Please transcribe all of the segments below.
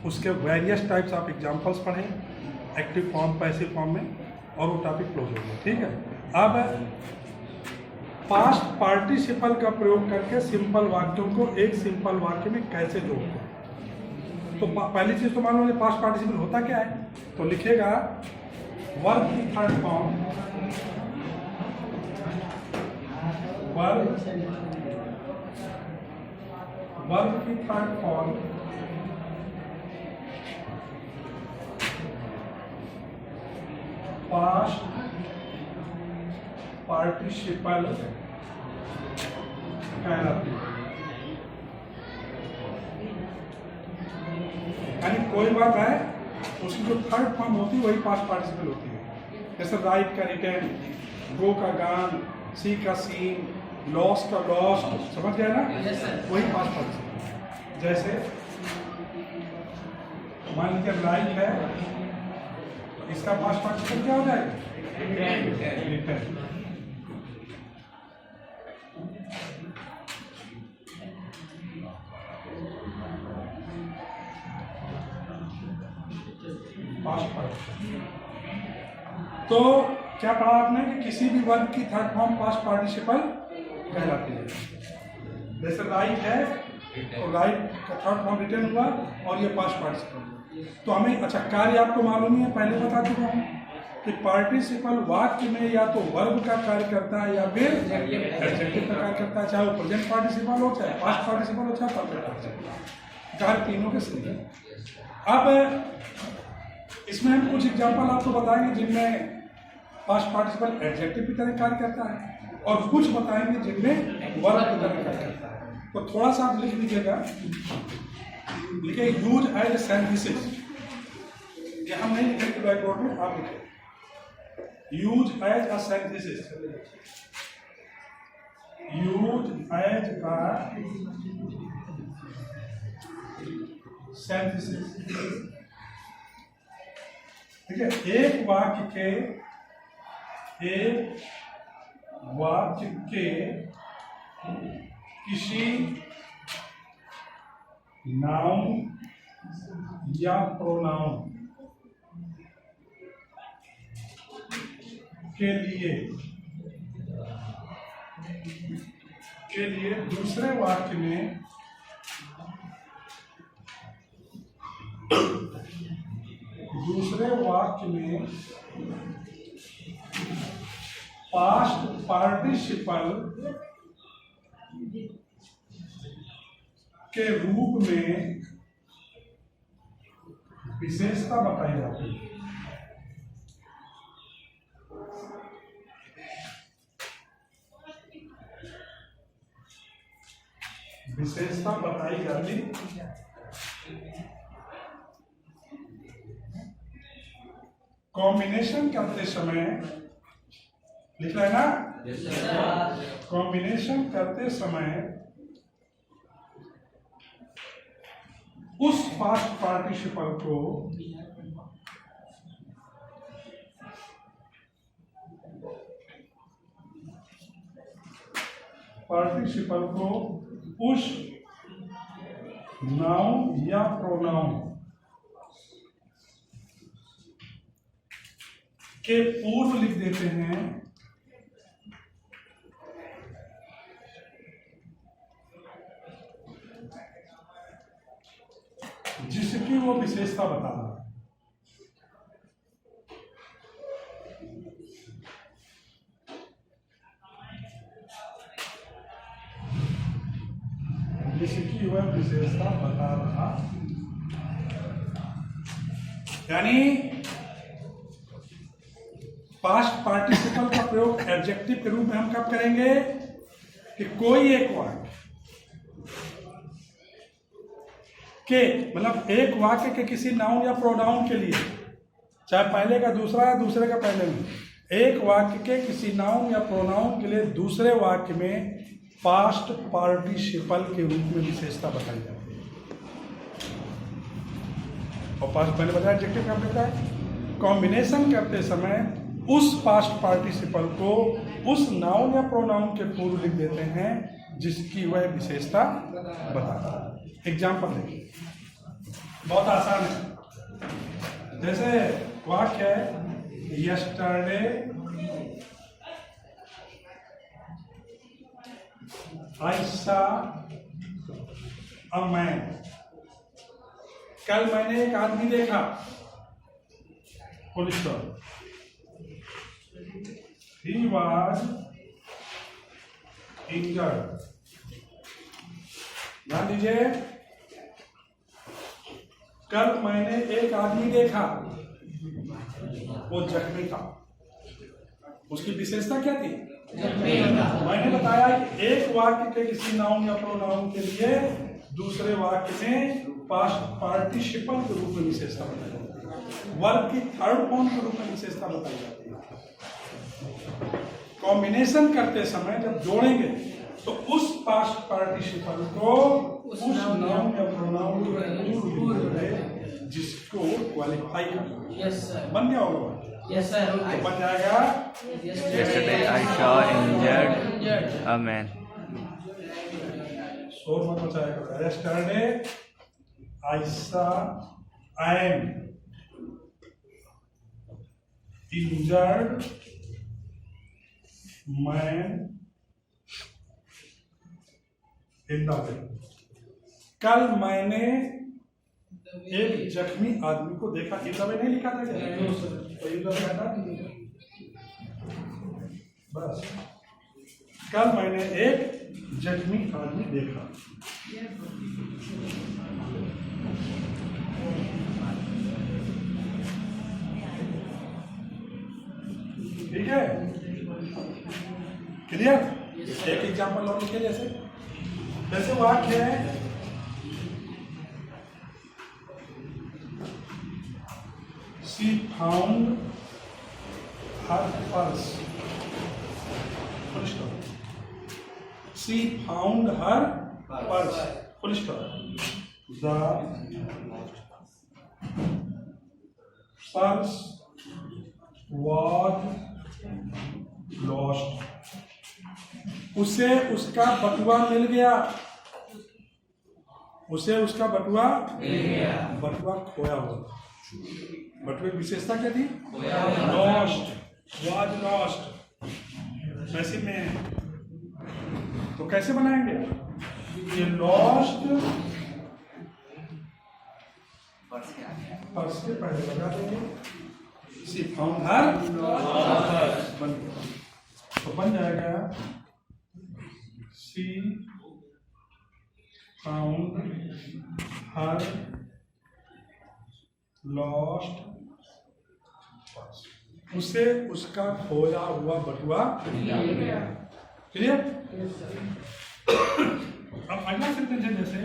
उसके various types of examples पढ़ें active form passive form में, और वो टॉपिक क्लोज हो गया। ठीक है, अब पास्ट पार्टिसिपल का प्रयोग करके सिंपल वाक्यों को एक सिंपल वाक्य में कैसे जोड़ते हैं। तो पहली चीज तो मान लो पास्ट पार्टिसिपल होता क्या है, तो लिखेगा वर्ब की थर्ड फॉर्म, वर्ब की थर्ड फॉर्म पास्ट पार्टिसिपल कहलाती है। यानी कोई बात है उसकी जो थर्ड फॉर्म होती है वही पास्ट पार्टिसिपल होती है। जैसे राइट का रिटर्न, गो का गान, सी का सीन, लॉस्ट का लॉस्ट, समझ गए ना, वही पास्ट पार्टिसिपल। जैसे मान लीजिए राइट है, इसका पास्ट पार्टिसिपल क्या हो जाएगा, रिटर्न। Past participle. तो क्या पढ़ा आपने कि किसी भी वर्ब की थर्ड फॉर्म पास्ट पार्टिसिपल कहलाती है। जैसे राइट है तो राइट का थर्ड फॉर्म रिटर्न हुआ और ये पास्ट पार्टिसिपल। तो हमें अच्छा कार्य आपको मालूम है, पहले बता चुका हूँ कि पार्टिसिपल वाक्य में या तो वर्ब का कार्य करता है या फिर एडजेक्टिव का कार्य करता है, चाहे वो प्रेजेंट पार्टिसिपल हो, चाहे पास्ट पार्टिसिपल हो, चाहे परफेक्ट पार्टिसिपल, कार्य तीनों के सही। अब इसमें हम कुछ एग्जांपल आपको बताएंगे जिनमें पास्ट पार्टिसिपल एडजेक्टिव की तरह कार्य करता है और कुछ बताएंगे जिनमें वर्ब की तरह कार्य करता है। तो थोड़ा सा आप लिख लीजिएगा, लिखे यूज एज ए सिंथेसिस। ये हम नहीं लिखेंगे ब्लैक बोर्ड में, आप लिखे use as a synthesis, use as a synthesis. ठीक है, एक वाक्य के किसी नाउन या प्रोनाउन के लिए दूसरे वाक्य में पास्ट पार्टिसिपल के रूप में विशेषता बताई जाती है। विशेषता बताई जाती कॉम्बिनेशन करते समय, लिख रहा है ना, कॉम्बिनेशन करते समय उस पास्ट पार्टिसिपल को उस नाउन या प्रोनाउन के पूर्व लिख देते हैं जिसकी वो विशेषता बता रहा है। जिसकी वह विशेषता बता रहा, यानी पास्ट पार्टिसिपल का प्रयोग एडजेक्टिव के रूप में हम कब करेंगे कि कोई एक वाक्य के, मतलब एक वाक्य के किसी नाउन या प्रोनाउन के लिए, चाहे पहले का दूसरा या दूसरे का पहले में, एक वाक्य के किसी नाउन या प्रोनाउन के लिए दूसरे वाक्य में पास्ट पार्टिसिपल के रूप में विशेषता बताई जाती है। और पास्ट पहले बताया एडजेक्टिव क्या होता है, कॉम्बिनेशन करते समय उस पास्ट पार्टिसिपल को उस नाउन या प्रोनाउन के पूर्व लिख देते हैं जिसकी वह विशेषता बताता है। एग्जाम्पल देखिए, बहुत आसान है। जैसे वाक्य है yesterday I saw a man, कल मैंने एक आदमी देखा, full stop. He was injured, ध्यान दीजिए, कल मैंने एक आदमी देखा, वो जख्मी था। उसकी विशेषता क्या थी? मैंने बताया कि एक वाक्य के किसी नाउन या प्रोनाउन के लिए दूसरे वाक्य में पास्ट पार्टिसिपल के रूप में विशेषता बताई जाती है, वर्ब की थर्ड फॉर्म के रूप में विशेषता बताई जाती है। कॉम्बिनेशन करते समय जब जोड़ेंगे तो उस पास्ट पार्टिसिपल को उस नाउन या प्रोनाउन जिसको क्वालिफाई करना, बन गया होगा। Yes sir. तो बन जाएगा Yesterday I saw injured a man. शोर मत मचाएगा। Yesterday I saw an injured man in the way. कल मैंने एक जख्मी आदमी को देखा। इन द वे नहीं लिखा था क्या? तो इन द वे हटा दीजिए बस। कल मैंने एक जख्मी आदमी देखा। ठीक है, क्लियर? एक एग्जाम्पल और लिखे, जैसे वाक्य है she found her purse, full stop. She found her purse, full stop. The purse was lost. उसे उसका बटुआ मिल गया। उसे उसका बटुआ मिल गया। बटुआ खोया हुआ। बटुए की विशेषता क्या थी? Lost, was lost. पैसिव में है तो कैसे बनाएंगे? ये लॉस्ट फर्स्ट के पहले लगा देंगे। सी फाउंड हर, बन गया। तो बन जाएगा सी फाउंड हर लॉस्ट, उसे उसका खोया हुआ बटुआ मिल गया। क्लियर? अब अगला सेंटेंस है, जैसे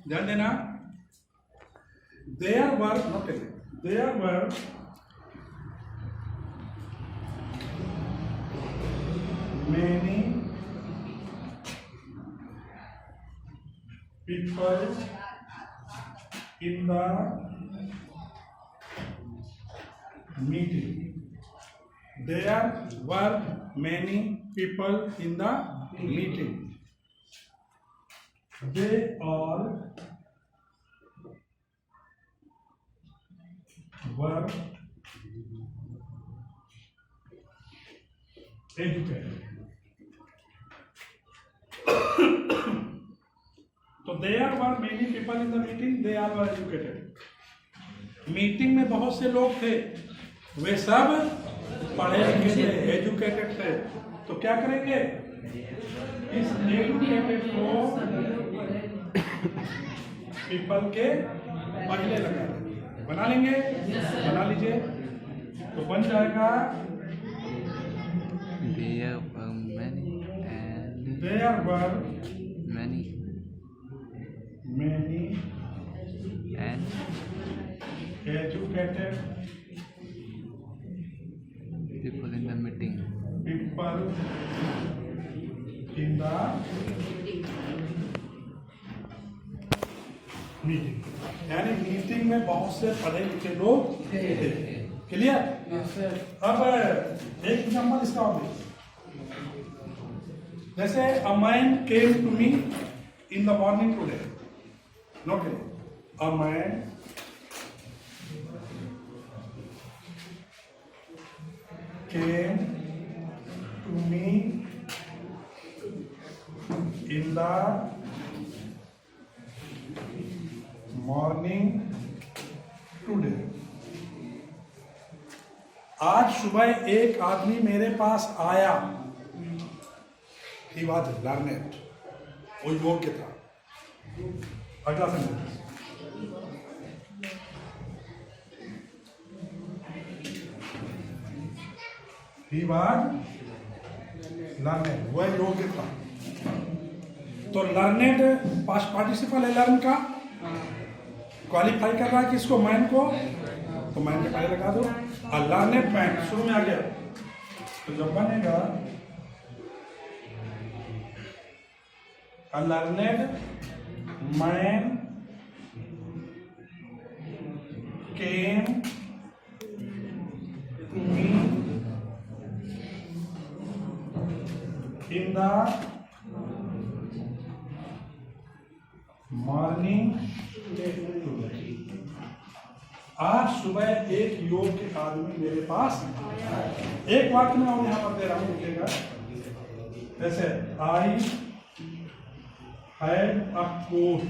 ध्यान देना, there were, note there were many people in the meeting. There were many people in the meeting. They all were educated. तो there were many people in the meeting, they all were educated. Meeting में बहुत से लोग थे, वे सब पढ़े लिखे थे, एजुकेटेड थे। तो क्या करेंगे? इस एजुकेटेड को पीपल के पहले लगा देंगे। बना लेंगे? बना लीजिए। तो बन जाएगा There were many and there were many and educated people in the meeting. people in the meeting, यानी मीटिंग में बहुत से पढ़े लिखे लोग थे। क्लियर? अब एक एग्जाम्पल इसका और देखिए। जैसे a man came to me in the morning today, okay, a man came to me in the morning today. आज सुबह एक आदमी मेरे पास आया, ही वॉज लर्नेड, वो योग्य था। अगला सेंटेंस, ही वॉज लर्नेड, वह योग्य था। तो लर्नेड पास्ट पार्टिसिपल है, लर्न का क्वालिफाई कर रहा है किसको, मैन को, तो मैन के पहले लगा दो। और लर्नेड मैन शुरू में आ गया, तो जब बनेगा a learned man came to me in the morning today. आज सुबह एक योग्य आदमी मेरे पास आया। एक वाक्य में और यहाँ पर दे रहा हूँ, लिखेगा जैसे आई हैड अ कोट,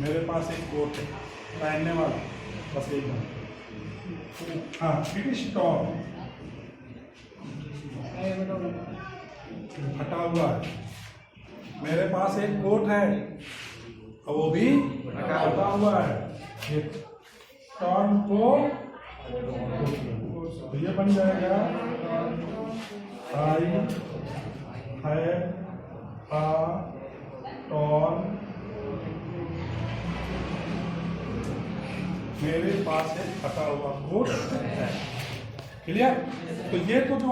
मेरे पास एक कोट है पहनने वाला, बस एक बार। हाँ, इट इज टॉप, फटा हुआ है। मेरे पास एक कोट है और वो भी फटा हुआ है। ये टॉर्न को, तो ये बन जाएगा आई हैड टॉर्न, मेरे पास एक फटा हुआ कोट है। क्लियर? तो ये तो जो